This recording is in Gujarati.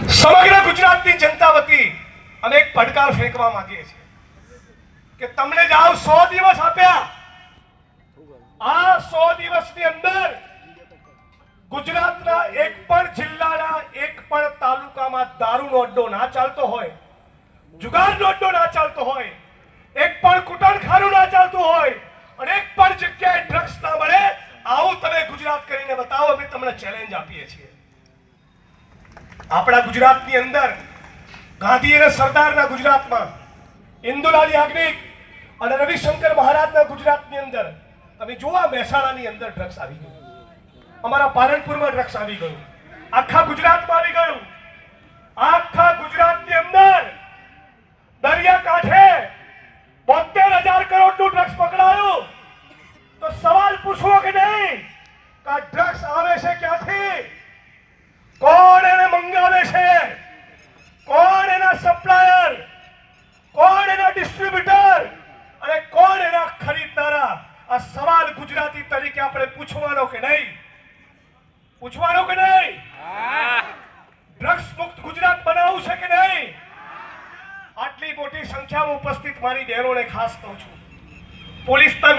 સમગ્ર ગુજરાતની જનતા વતી અમે એક પડકાર ફેંકવા માંગીએ છીએ કે તમને જ આવ 100 દિવસ આપ્યા. આ 100 દિવસની અંદર ગુજરાતના એક પણ જિલ્લાના એક પણ તાલુકામાં દારૂનો અડ્ડો ના ચાલતો હોય, જુગારનો અડ્ડો ના ચાલતો હોય, એક પણ કુટણખાનું ના ચાલતું હોય અને એક પણ જગ્યાએ ડ્રગ્સ ના મળે, આવું તમે ગુજરાત કરીને બતાવો. અમે તમને ચેલેન્જ આપીએ છીએ. આપણા ગુજરાતની અંદર ગાંધી અને સરદારના ગુજરાતમાં, ઇન્દુલાલ યાજ્ઞિક અને રવિશંકર મહારાજના ગુજરાતની અંદર તમે જોવા મહેસાણાની અંદર ડ્રગ્સ આવી ગયું, અમારા પાલનપુરમાં ડ્રગ્સ આવી ગયું, આખા ગુજરાતમાં આવી ગયું. આખા ગુજરાતની અંદર દરિયા કાંઠે 72,000 કરોડનું ડ્રગ્સ પકડાયું. તો સવાલ પૂછવો કે નહીં કે આ ડ્રગ્સ આવે છે ક્યાંથી, કોણ એને મંગાવે છે, કોણ એના સપ્લાયર, કોણ એના ડિસ્ટ્રીબ્યુટર અને કોણ એના ખરીદનારા? આ સવાલ ગુજરાતી તરીકે આપણે પૂછવાનો કે નહીં? પૂછવાનો કે નહીં? ડ્રગ્સ મુક્ત ગુજરાત બનાવવું છે કે નહીં? આટલી મોટી સંખ્યામાં ઉપસ્થિત મારી બહેનોને ખાસ કહું છું, પોલીસના